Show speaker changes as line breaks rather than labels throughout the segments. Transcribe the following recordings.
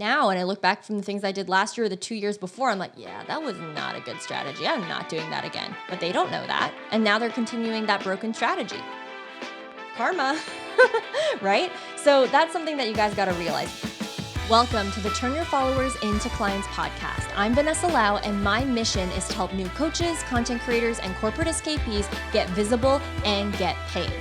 now, and I look back from the things I did last year or the 2 years before, I'm like, yeah, that was not a good strategy. I'm not doing that again. But they don't know that. And now they're continuing that broken strategy. Karma, right? So that's something that you guys got to realize. Welcome to the Turn Your Followers into Clients podcast. I'm Vanessa Lau, and my mission is to help new coaches, content creators, and corporate escapees get visible and get paid.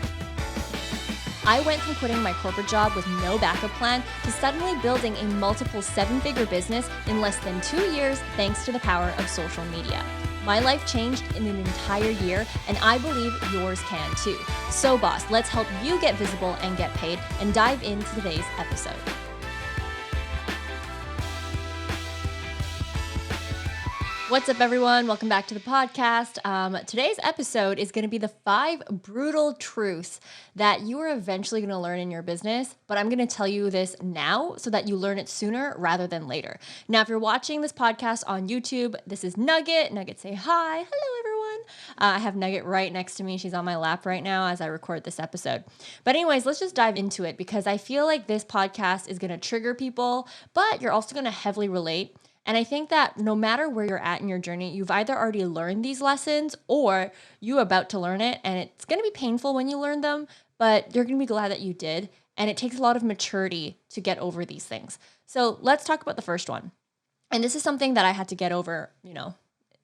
I went from quitting my corporate job with no backup plan to suddenly building a multiple seven-figure business in less than 2 years thanks to the power of social media. My life changed in an entire year, and I believe yours can too. So boss, let's help you get visible and get paid, and dive into today's episode. What's up, everyone? Welcome back to the podcast. Today's episode is going to be the 5 brutal truths that you are eventually going to learn in your business, but I'm going to tell you this now so that you learn it sooner rather than later. Now, if you're watching this podcast on YouTube, this is Nugget. Nugget, say hi. Hello, everyone. I have Nugget right next to me. She's on my lap right now as I record this episode. But anyways, let's just dive into it because I feel like this podcast is going to trigger people, but you're also going to heavily relate. And I think that no matter where you're at in your journey, you've either already learned these lessons or you're about to learn it. And it's going to be painful when you learn them, but you're going to be glad that you did. And it takes a lot of maturity to get over these things. So let's talk about the first one. And this is something that I had to get over,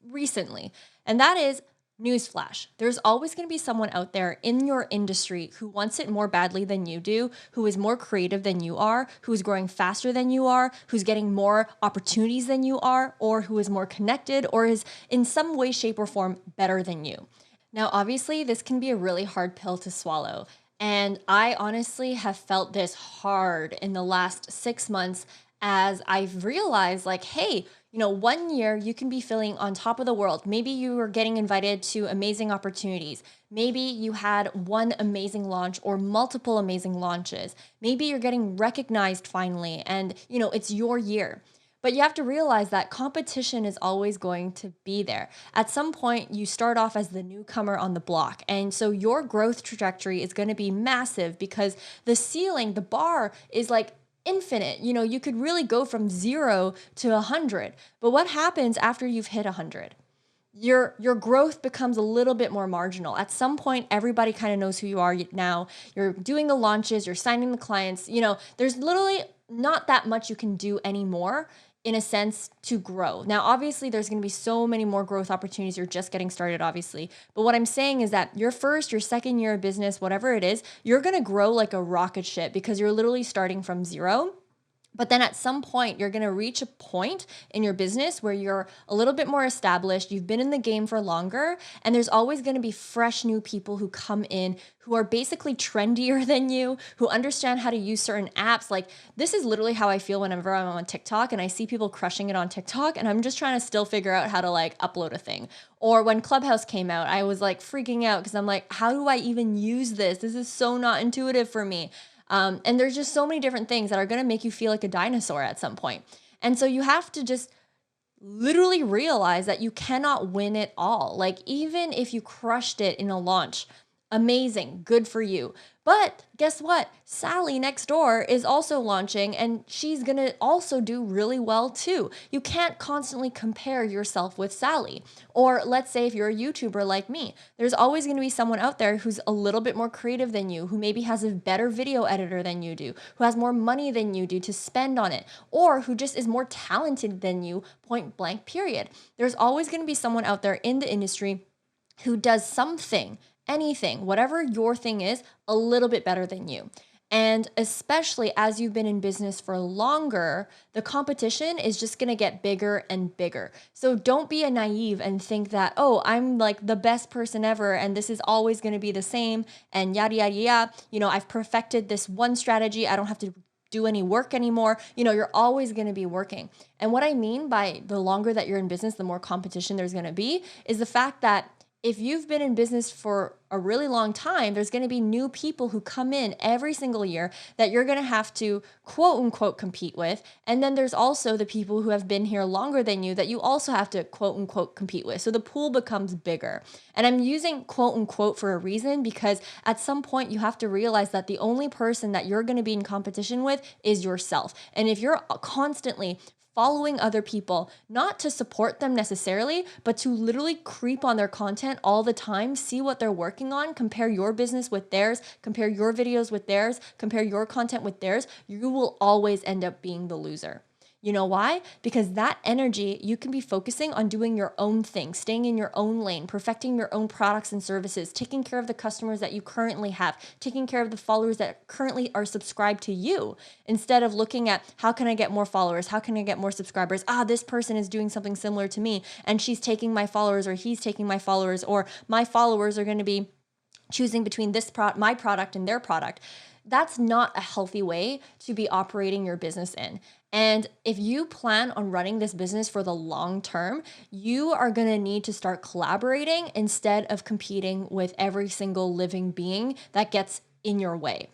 recently. And that is newsflash. There's always going to be someone out there in your industry who wants it more badly than you do, who is more creative than you are, who's growing faster than you are, who's getting more opportunities than you are, or who is more connected or is in some way, shape, or form better than you. Now, obviously, this can be a really hard pill to swallow. And I honestly have felt this hard in the last 6 months as I've realized hey, 1 year you can be feeling on top of the world. Maybe you were getting invited to amazing opportunities. Maybe you had one amazing launch or multiple amazing launches. Maybe you're getting recognized finally and, it's your year. But you have to realize that competition is always going to be there. At some point, you start off as the newcomer on the block. And so your growth trajectory is going to be massive because the ceiling, the bar is infinite. You could really go from 0 to 100. But what happens after you've hit 100? Your growth becomes a little bit more marginal. At some point, everybody kind of knows who you are now. You're doing the launches, you're signing the clients. There's literally not that much you can do anymore in a sense to grow. Now, obviously, there's going to be so many more growth opportunities. You're just getting started, obviously. But what I'm saying is that your second year of business, whatever it is, you're going to grow like a rocket ship because you're literally starting from 0. But then at some point, you're going to reach a point in your business where you're a little bit more established. You've been in the game for longer, and there's always going to be fresh new people who come in who are basically trendier than you, who understand how to use certain apps. This is literally how I feel whenever I'm on TikTok and I see people crushing it on TikTok, and I'm just trying to still figure out how to upload a thing. Or when Clubhouse came out, I was freaking out because I'm how do I even use this? This is so not intuitive for me. And there's just so many different things that are going to make you feel like a dinosaur at some point. And so you have to just literally realize that you cannot win it all. Even if you crushed it in a launch, amazing, good for you. But guess what? Sally next door is also launching and she's going to also do really well too. You can't constantly compare yourself with Sally. Or let's say if you're a YouTuber like me, there's always going to be someone out there who's a little bit more creative than you, who maybe has a better video editor than you do, who has more money than you do to spend on it, or who just is more talented than you, point blank, period. There's always going to be someone out there in the industry who does something, anything, whatever your thing is, a little bit better than you. And especially as you've been in business for longer, the competition is just going to get bigger and bigger. So don't be a naive and think that, oh, I'm the best person ever and this is always going to be the same and yada, yada, yada. I've perfected this one strategy. I don't have to do any work anymore. You're always going to be working. And what I mean by the longer that you're in business, the more competition there's going to be is the fact that if you've been in business for a really long time, there's going to be new people who come in every single year that you're going to have to quote unquote compete with. And then there's also the people who have been here longer than you that you also have to quote unquote compete with. So the pool becomes bigger. And I'm using quote unquote for a reason, because at some point you have to realize that the only person that you're going to be in competition with is yourself. And if you're constantly following other people, not to support them necessarily, but to literally creep on their content all the time, see what they're working on, compare your business with theirs, compare your videos with theirs, compare your content with theirs, you will always end up being the loser. You know why? Because that energy you can be focusing on doing your own thing, staying in your own lane, perfecting your own products and services, taking care of the customers that you currently have, taking care of the followers that currently are subscribed to you, instead of looking at how can I get more followers? How can I get more subscribers? This person is doing something similar to me and she's taking my followers, or he's taking my followers, or my followers are going to be choosing between my product and their product. That's not a healthy way to be operating your business in. And if you plan on running this business for the long term, you are going to need to start collaborating instead of competing with every single living being that gets in your way.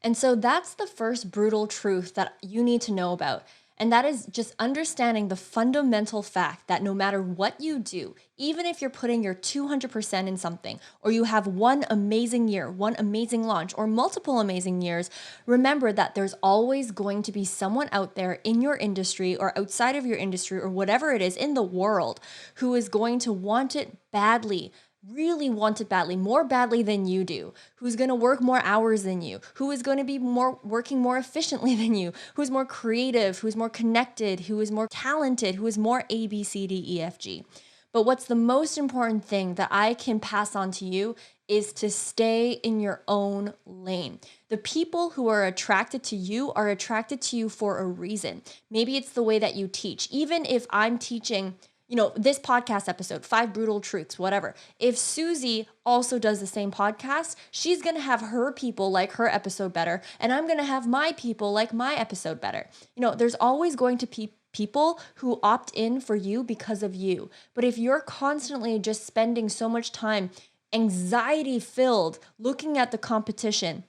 And so that's the first brutal truth that you need to know about. And that is just understanding the fundamental fact that no matter what you do, even if you're putting your 200% in something, or you have one amazing year, one amazing launch, or multiple amazing years, remember that there's always going to be someone out there in your industry or outside of your industry or whatever it is in the world who is going to want it badly, really want it badly, more badly than you do, who's going to work more hours than you, who is going to be working more efficiently than you, who's more creative, who's more connected, who is more talented, who is more A, B, C, D, E, F, G. But what's the most important thing that I can pass on to you is to stay in your own lane. The people who are attracted to you are attracted to you for a reason. Maybe it's the way that you teach. Even if I'm teaching this podcast episode, 5 Brutal Truths, whatever. If Susie also does the same podcast, she's going to have her people like her episode better, and I'm going to have my people like my episode better. There's always going to be people who opt in for you because of you. But if you're constantly just spending so much time anxiety filled looking at the competition,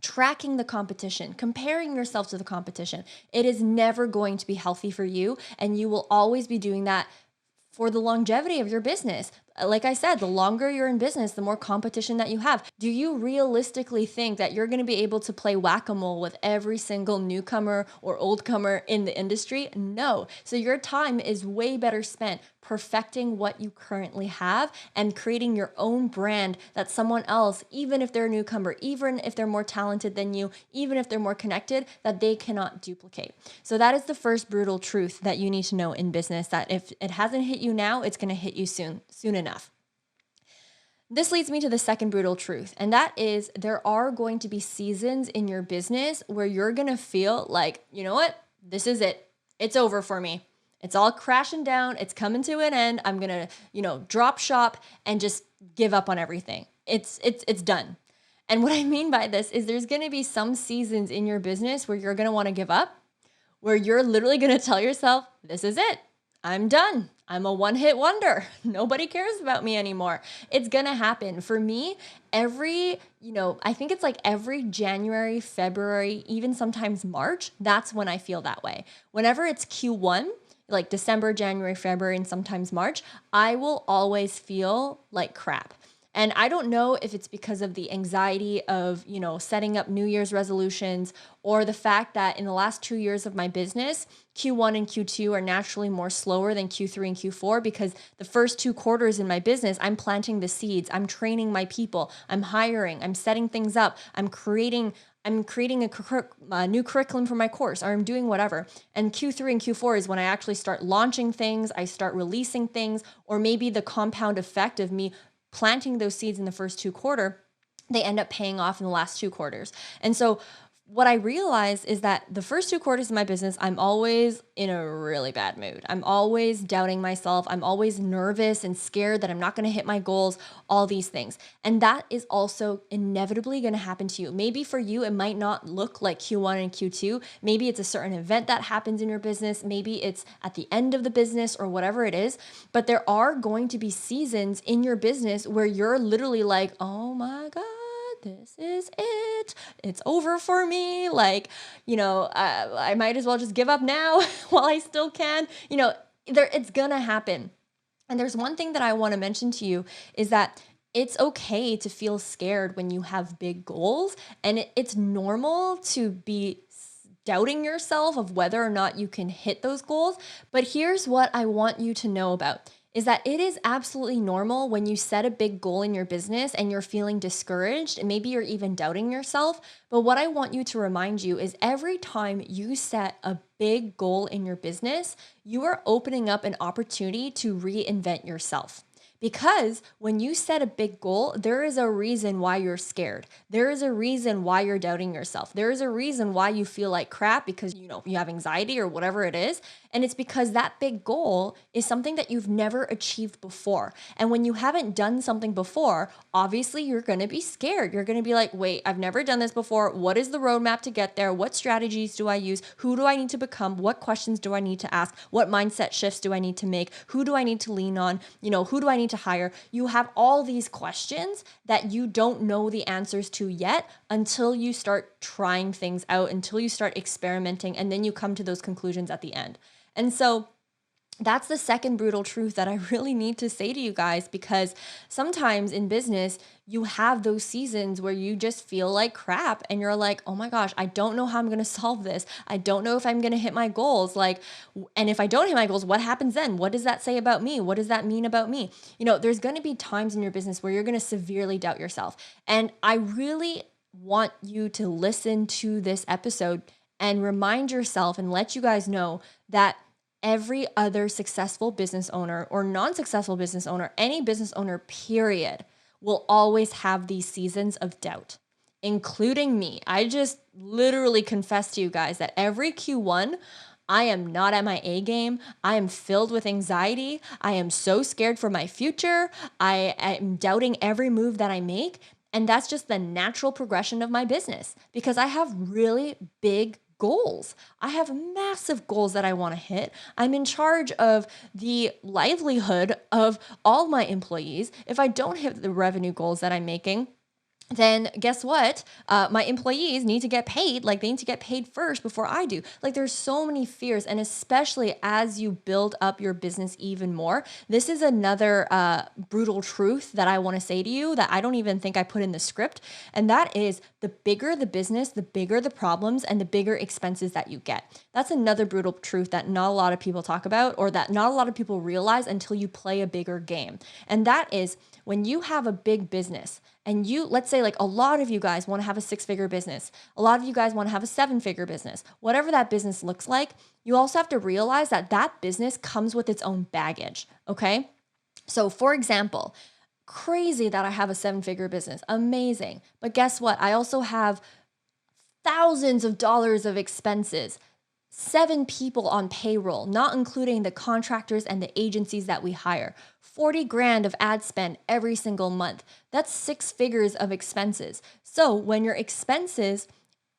tracking the competition, comparing yourself to the competition, it is never going to be healthy for you, and you will always be doing that for the longevity of your business. Like I said, the longer you're in business, the more competition that you have. Do you realistically think that you're going to be able to play whack-a-mole with every single newcomer or oldcomer in the industry? No. So your time is way better spent perfecting what you currently have and creating your own brand that someone else, even if they're a newcomer, even if they're more talented than you, even if they're more connected, that they cannot duplicate. So that is the first brutal truth that you need to know in business, that if it hasn't hit you now, it's going to hit you soon enough. This leads me to the second brutal truth, and that is there are going to be seasons in your business where you're going to feel like, you know what? This is it. It's over for me. It's all crashing down. It's coming to an end. I'm going to, drop shop and just give up on everything. It's done. And what I mean by this is there's going to be some seasons in your business where you're going to want to give up, where you're literally going to tell yourself, this is it. I'm done. I'm a one-hit wonder. Nobody cares about me anymore. It's going to happen. For me, I think it's like every January, February, even sometimes March, that's when I feel that way. Whenever it's Q1, like December, January, February, and sometimes March, I will always feel like crap. And I don't know if it's because of the anxiety of, setting up New Year's resolutions, or the fact that in the last 2 years of my business, Q1 and Q2 are naturally more slower than Q3 and Q4, because the first 2 quarters in my business, I'm planting the seeds, I'm training my people, I'm hiring, I'm setting things up, I'm creating a new curriculum for my course, or I'm doing whatever. And Q3 and Q4 is when I actually start launching things, I start releasing things, or maybe the compound effect of me planting those seeds in the first 2 quarters, they end up paying off in the last 2 quarters. And so what I realized is that the first 2 quarters of my business, I'm always in a really bad mood. I'm always doubting myself. I'm always nervous and scared that I'm not going to hit my goals, all these things. And that is also inevitably going to happen to you. Maybe for you, it might not look like Q1 and Q2. Maybe it's a certain event that happens in your business. Maybe it's at the end of the business or whatever it is. But there are going to be seasons in your business where you're literally like, oh my God, this is it. It's over for me. Like, I might as well just give up now while I still can. It's gonna happen. And there's one thing that I want to mention to you is that it's okay to feel scared when you have big goals, and it's normal to be doubting yourself of whether or not you can hit those goals. But here's what I want you to know about is that it is absolutely normal when you set a big goal in your business and you're feeling discouraged and maybe you're even doubting yourself. But what I want you to remind you is every time you set a big goal in your business, you are opening up an opportunity to reinvent yourself. Because when you set a big goal, there is a reason why you're scared. There is a reason why you're doubting yourself. There is a reason why you feel like crap because you have anxiety or whatever it is. And it's because that big goal is something that you've never achieved before. And when you haven't done something before, obviously you're going to be scared. You're going to be like, wait, I've never done this before. What is the roadmap to get there? What strategies do I use? Who do I need to become? What questions do I need to ask? What mindset shifts do I need to make? Who do I need to lean on? Who do I need to hire? You have all these questions that you don't know the answers to yet until you start trying things out, until you start experimenting, and then you come to those conclusions at the end. And so that's the second brutal truth that I really need to say to you guys, because sometimes in business, you have those seasons where you just feel like crap and you're like, oh my gosh, I don't know how I'm going to solve this. I don't know if I'm going to hit my goals. And if I don't hit my goals, what happens then? What does that say about me? What does that mean about me? There's going to be times in your business where you're going to severely doubt yourself. And I really want you to listen to this episode and remind yourself and let you guys know that every other successful business owner or non-successful business owner, any business owner, period, will always have these seasons of doubt, including me. I just literally confess to you guys that every Q1, I am not at my A game. I am filled with anxiety. I am so scared for my future. I am doubting every move that I make. And that's just the natural progression of my business because I have really big goals. I have massive goals that I want to hit. I'm in charge of the livelihood of all my employees. If I don't hit the revenue goals that I'm making, then guess what? My employees need to get paid. Like they need to get paid first before I do. Like there's so many fears. And especially as you build up your business even more, this is another brutal truth that I want to say to you that I don't even think I put in the script. And that is the bigger the business, the bigger the problems and the bigger expenses that you get. That's another brutal truth that not a lot of people talk about or that not a lot of people realize until you play a bigger game. And that is when you have a big business and let's say like a lot of you guys want to have a 6-figure business. A lot of you guys want to have a 7-figure business. Whatever that business looks like, you also have to realize that that business comes with its own baggage, okay? So for example, crazy that I have a 7-figure business. Amazing. But guess what? I also have thousands of dollars of expenses. 7 people on payroll, not including the contractors and the agencies that we hire. 40 grand of ad spend every single month. That's 6 figures of expenses. So when your expenses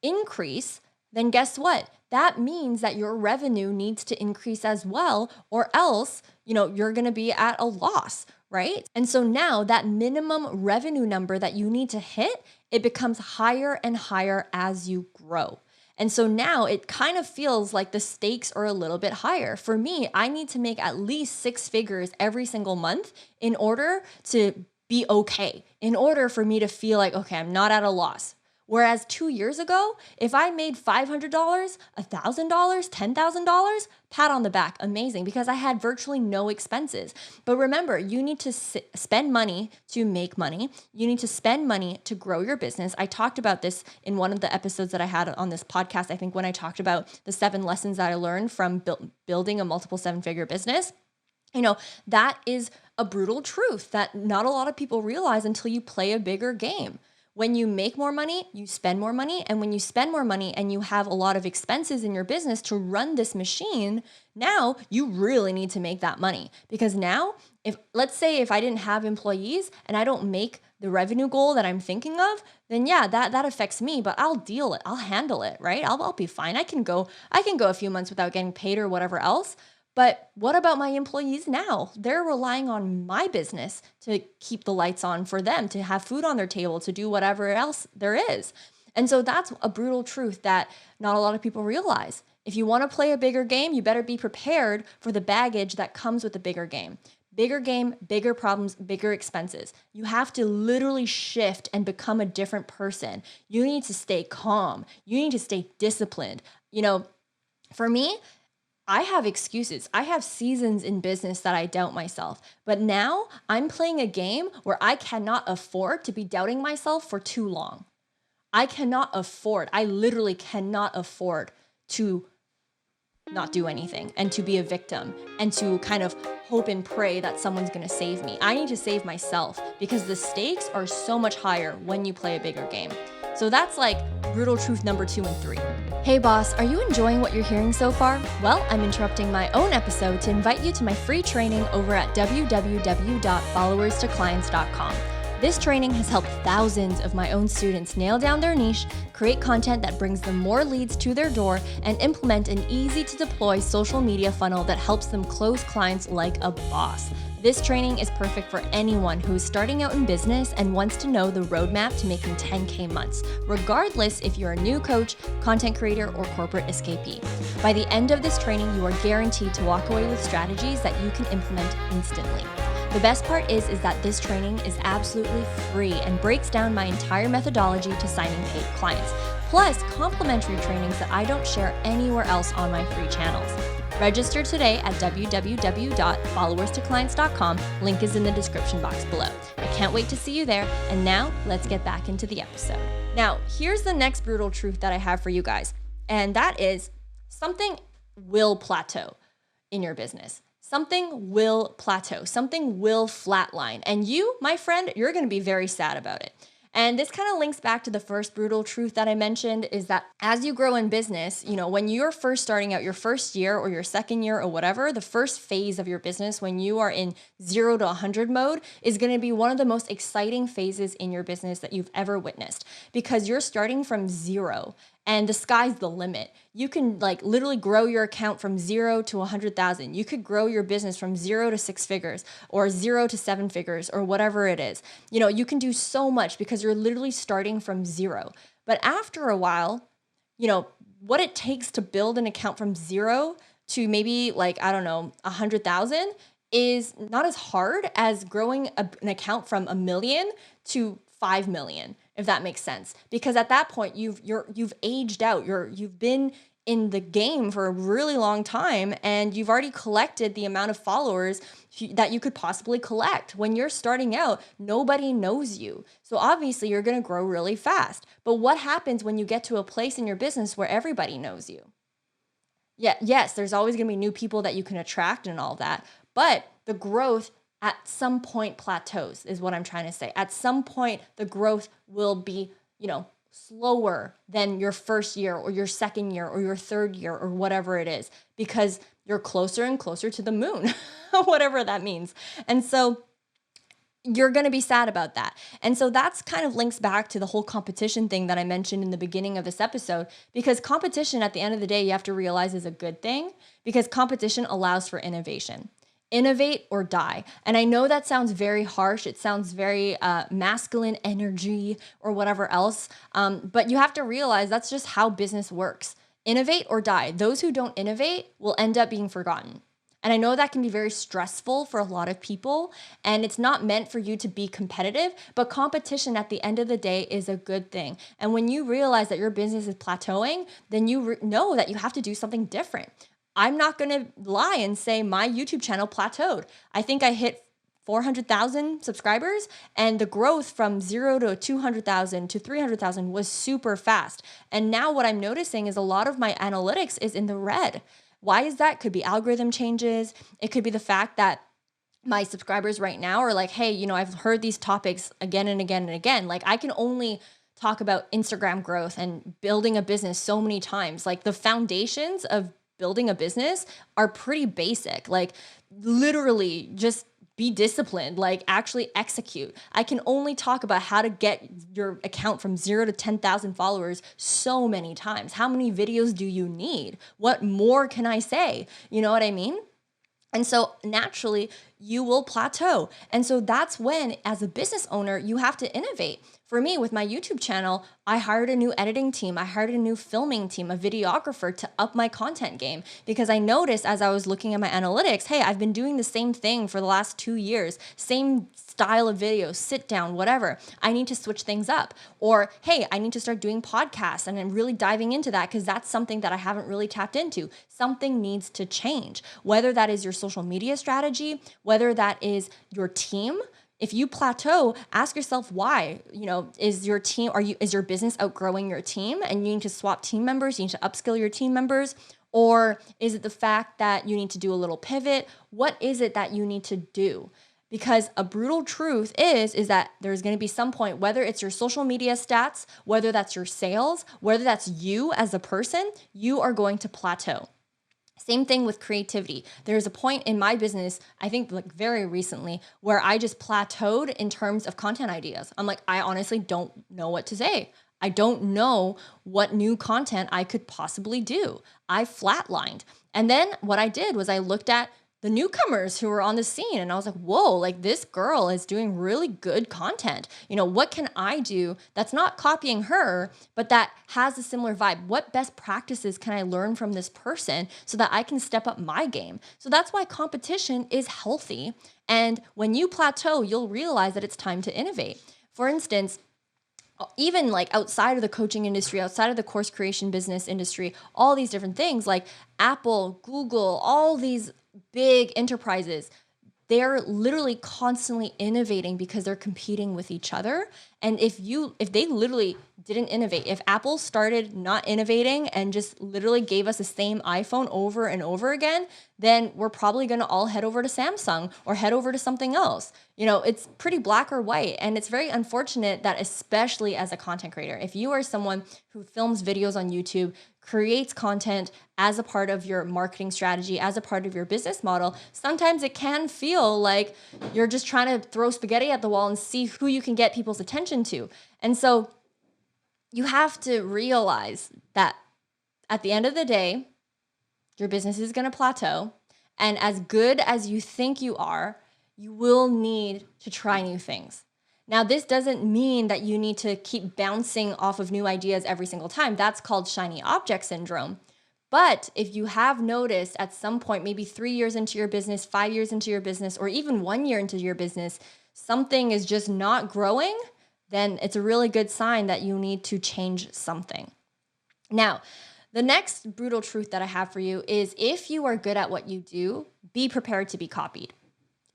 increase, then guess what? That means that your revenue needs to increase as well, or else, you're going to be at a loss, right? And so now that minimum revenue number that you need to hit, it becomes higher and higher as you grow. And so now it kind of feels like the stakes are a little bit higher. For me, I need to make at least 6 figures every single month in order to be okay, in order for me to feel like, okay, I'm not at a loss. Whereas 2 years ago, if I made $500, $1,000, $10,000, pat on the back, amazing, because I had virtually no expenses. But remember, you need to spend money to make money. You need to spend money to grow your business. I talked about this in one of the episodes that I had on this podcast, I think when I talked about the 7 lessons that I learned from building a multiple 7-figure business. That is a brutal truth that not a lot of people realize until you play a bigger game. When you make more money, you spend more money. And when you spend more money and you have a lot of expenses in your business to run this machine, now you really need to make that money. Because now, let's say if I didn't have employees and I don't make the revenue goal that I'm thinking of, then yeah, that affects me, but I'll deal it. I'll handle it, right? I'll be fine. I can go a few months without getting paid or whatever else. But what about my employees now? They're relying on my business to keep the lights on for them, to have food on their table, to do whatever else there is. And so that's a brutal truth that not a lot of people realize. If you want to play a bigger game, you better be prepared for the baggage that comes with the bigger game. Bigger game, bigger problems, bigger expenses. You have to literally shift and become a different person. You need to stay calm. You need to stay disciplined. For me, I have excuses. I have seasons in business that I doubt myself. But now I'm playing a game where I cannot afford to be doubting myself for too long. I literally cannot afford to not do anything and to be a victim and to kind of hope and pray that someone's going to save me. I need to save myself because the stakes are so much higher when you play a bigger game. So that's like brutal truth number 2 and 3. Hey boss, are you enjoying what you're hearing so far? Well, I'm interrupting my own episode to invite you to my free training over at www.followerstoclients.com. This training has helped thousands of my own students nail down their niche, create content that brings them more leads to their door, and implement an easy-to-deploy social media funnel that helps them close clients like a boss. This training is perfect for anyone who is starting out in business and wants to know the roadmap to making 10K months, regardless if you're a new coach, content creator, or corporate escapee. By the end of this training, you are guaranteed to walk away with strategies that you can implement instantly. The best part is that this training is absolutely free and breaks down my entire methodology to signing paid clients, plus complimentary trainings that I don't share anywhere else on my free channels. Register today at www.followerstoclients.com. Link is in the description box below. I can't wait to see you there. And now let's get back into the episode. Now, here's the next brutal truth that I have for you guys. And that is something will plateau in your business. Something will plateau. Something will flatline. And you, my friend, you're going to be very sad about it. And this kind of links back to the first brutal truth that I mentioned is that as you grow in business, when you're first starting out your first year or your second year or whatever, the first phase of your business when you are in 0 to 100 mode is going to be one of the most exciting phases in your business that you've ever witnessed because you're starting from 0 and the sky's the limit. You can literally grow your account from 0 to 100,000. You could grow your business from 0 to 6 figures or 0 to 7 figures or whatever it is. You can do so much because you're literally starting from 0. But after a while, what it takes to build an account from 0 to maybe 100,000 is not as hard as growing an account from 1 million to 5 million, if that makes sense. Because at that point, you've aged out. You've been in the game for a really long time, and you've already collected the amount of followers that you could possibly collect. When you're starting out, nobody knows you. So obviously, you're going to grow really fast. But what happens when you get to a place in your business where everybody knows you? Yeah, yes, there's always going to be new people that you can attract and all that. But the growth at some point plateaus is what I'm trying to say. At some point, the growth will be, slower than your first year or your second year or your third year or whatever it is, because you're closer and closer to the moon, whatever that means. And so you're going to be sad about that. And so that's kind of links back to the whole competition thing that I mentioned in the beginning of this episode, because competition at the end of the day, you have to realize is a good thing because competition allows for innovation. Innovate or die. And I know that sounds very harsh. It sounds very masculine energy or whatever else. But you have to realize that's just how business works. Innovate or die. Those who don't innovate will end up being forgotten. And I know that can be very stressful for a lot of people, and it's not meant for you to be competitive, but competition at the end of the day is a good thing. And when you realize that your business is plateauing, then you know that you have to do something different. I'm not going to lie and say my YouTube channel plateaued. I think I hit 400,000 subscribers, and the growth from 0 to 200,000 to 300,000 was super fast. And now what I'm noticing is a lot of my analytics is in the red. Why is that? Could be algorithm changes. It could be the fact that my subscribers right now are like, hey, I've heard these topics again and again and again. Like, I can only talk about Instagram growth and building a business so many times. Like, the foundations of building a business are pretty basic. Like, literally just be disciplined, like actually execute. I can only talk about how to get your account from 0 to 10,000 followers so many times. How many videos do you need? What more can I say? You know what I mean? And so naturally, you will plateau. And so that's when, as a business owner, you have to innovate. For me, with my YouTube channel, I hired a new editing team. I hired a new filming team, a videographer to up my content game, because I noticed as I was looking at my analytics, hey, I've been doing the same thing for the last 2 years, same style of video, sit down, whatever. I need to switch things up. Or, hey, I need to start doing podcasts, and I'm really diving into that because that's something that I haven't really tapped into. Something needs to change, whether that is your social media strategy, whether that is your team. If you plateau, ask yourself why. Is your team, is your business outgrowing your team and you need to swap team members, you need to upskill your team members? Or is it the fact that you need to do a little pivot? What is it that you need to do? Because a brutal truth is that there's going to be some point, whether it's your social media stats, whether that's your sales, whether that's you as a person, you are going to plateau. Same thing with creativity. There's a point in my business, I think like very recently, where I just plateaued in terms of content ideas. I'm like, I honestly don't know what to say. I don't know what new content I could possibly do. I flatlined. And then what I did was I looked at the newcomers who were on the scene, and I was like, whoa, like this girl is doing really good content. What can I do that's not copying her, but that has a similar vibe? What best practices can I learn from this person so that I can step up my game? So that's why competition is healthy. And when you plateau, you'll realize that it's time to innovate. For instance, even like outside of the coaching industry, outside of the course creation business industry, all these different things like Apple, Google, all these big enterprises, they're literally constantly innovating because they're competing with each other. And if they literally didn't innovate, if Apple started not innovating and just literally gave us the same iPhone over and over again, then we're probably going to all head over to Samsung or head over to something else. It's pretty black or white. And it's very unfortunate that, especially as a content creator, if you are someone who films videos on YouTube, creates content as a part of your marketing strategy, as a part of your business model, sometimes it can feel like you're just trying to throw spaghetti at the wall and see who you can get people's attention to. And so you have to realize that at the end of the day, your business is going to plateau. And as good as you think you are, you will need to try new things. Now, this doesn't mean that you need to keep bouncing off of new ideas every single time. That's called shiny object syndrome. But if you have noticed at some point, maybe 3 years into your business, 5 years into your business, or even 1 year into your business, something is just not growing, then it's a really good sign that you need to change something. Now, the next brutal truth that I have for you is if you are good at what you do, be prepared to be copied.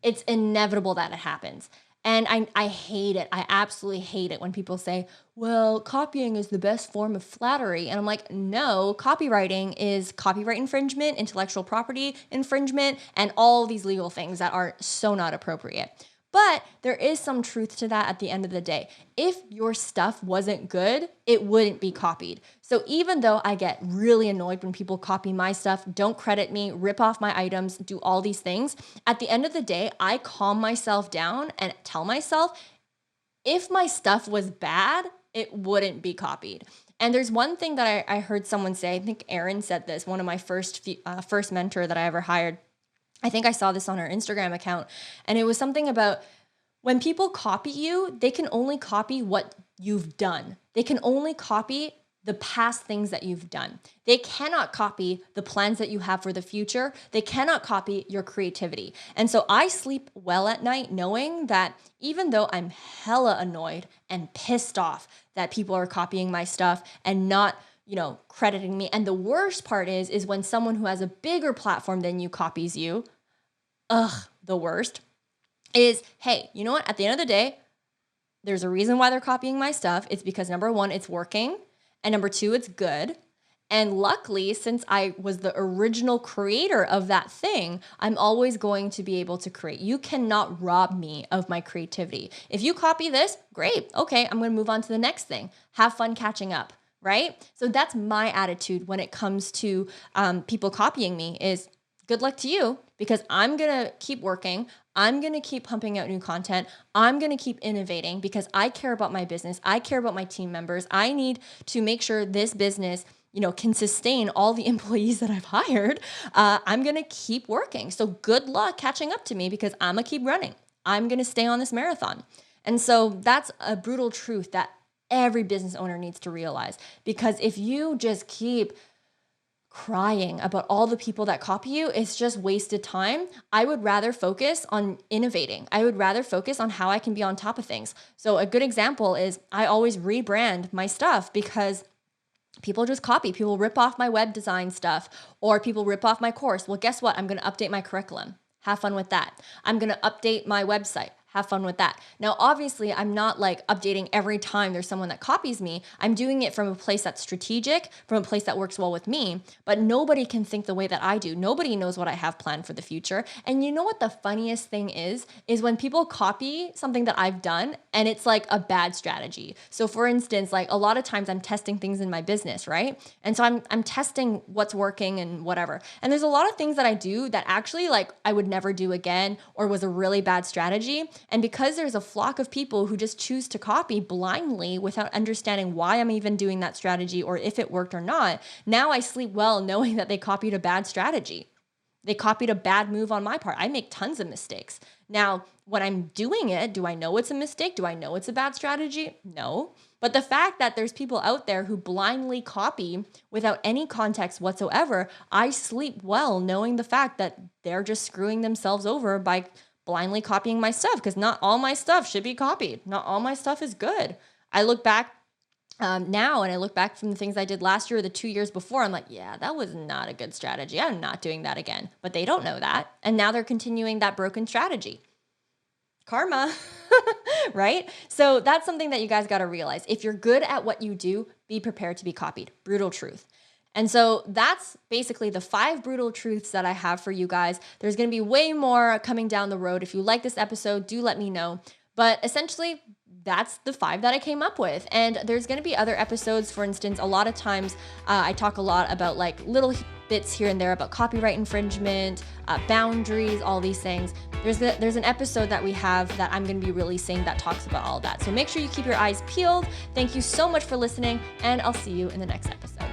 It's inevitable that it happens. And I hate it. I absolutely hate it when people say, well, copying is the best form of flattery. And I'm like, no, copywriting is copyright infringement, intellectual property infringement, and all these legal things that are so not appropriate. But there is some truth to that at the end of the day. If your stuff wasn't good, it wouldn't be copied. So even though I get really annoyed when people copy my stuff, don't credit me, rip off my items, do all these things, at the end of the day, I calm myself down and tell myself, if my stuff was bad, it wouldn't be copied. And there's one thing that I heard someone say, I think Erin said this, one of my first mentor that I ever hired. I think I saw this on her Instagram account, and it was something about when people copy you, they can only copy what you've done. They can only copy the past things that you've done. They cannot copy the plans that you have for the future. They cannot copy your creativity. And so I sleep well at night knowing that even though I'm hella annoyed and pissed off that people are copying my stuff and not crediting me. And the worst part is when someone who has a bigger platform than you copies you, the worst, is, hey, you know what? At the end of the day, there's a reason why they're copying my stuff. It's because number one, it's working. And number two, it's good. And luckily, since I was the original creator of that thing, I'm always going to be able to create. You cannot rob me of my creativity. If you copy this, great. Okay, I'm going to move on to the next thing. Have fun catching up, right? So that's my attitude when it comes to people copying me is good luck to you, because I'm going to keep working. I'm going to keep pumping out new content. I'm going to keep innovating because I care about my business. I care about my team members. I need to make sure this business can sustain all the employees that I've hired. I'm going to keep working. So good luck catching up to me because I'm going to keep running. I'm going to stay on this marathon. And so that's a brutal truth that every business owner needs to realize, because if you just keep crying about all the people that copy you, it's just wasted time. I would rather focus on innovating. I would rather focus on how I can be on top of things. So a good example is I always rebrand my stuff because people just copy. People rip off my web design stuff, or people rip off my course. Well, guess what? I'm going to update my curriculum. Have fun with that. I'm going to update my website. Have fun with that. Now, obviously, I'm not like updating every time there's someone that copies me. I'm doing it from a place that's strategic, from a place that works well with me, but nobody can think the way that I do. Nobody knows what I have planned for the future. And you know what the funniest thing is when people copy something that I've done and it's like a bad strategy. So for instance, like a lot of times I'm testing things in my business, right? And so I'm testing what's working and whatever. And there's a lot of things that I do that actually like I would never do again or was a really bad strategy. And because there's a flock of people who just choose to copy blindly without understanding why I'm even doing that strategy or if it worked or not, now I sleep well knowing that they copied a bad strategy. They copied a bad move on my part. I make tons of mistakes. Now, when I'm doing it, do I know it's a mistake? Do I know it's a bad strategy? No. But the fact that there's people out there who blindly copy without any context whatsoever, I sleep well knowing the fact that they're just screwing themselves over by blindly copying my stuff, because not all my stuff should be copied. Not all my stuff is good. I look back now and I look back from the things I did last year or the 2 years before, I'm like, yeah, that was not a good strategy. I'm not doing that again. But they don't know that. And now they're continuing that broken strategy. Karma, right? So that's something that you guys got to realize. If you're good at what you do, be prepared to be copied. Brutal truth. And so that's basically the 5 brutal truths that I have for you guys. There's going to be way more coming down the road. If you like this episode, do let me know. But essentially, that's the 5 that I came up with. And there's going to be other episodes. For instance, a lot of times I talk a lot about like little bits here and there about copyright infringement, boundaries, all these things. There's an episode that we have that I'm going to be releasing that talks about all that. So make sure you keep your eyes peeled. Thank you so much for listening, and I'll see you in the next episode.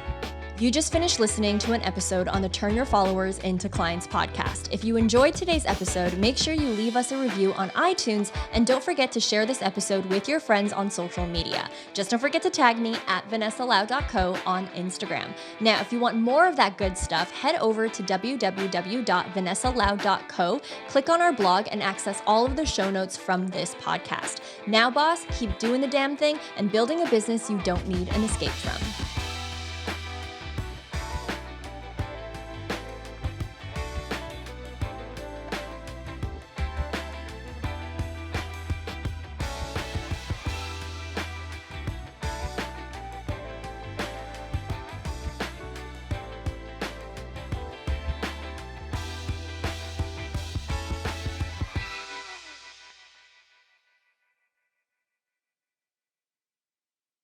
You just finished listening to an episode on the Turn Your Followers into Clients podcast. If you enjoyed today's episode, make sure you leave us a review on iTunes, and don't forget to share this episode with your friends on social media. Just don't forget to tag me at vanessalau.co on Instagram. Now, if you want more of that good stuff, head over to www.vanessalau.co, click on our blog, and access all of the show notes from this podcast. Now, boss, keep doing the damn thing and building a business you don't need an escape from.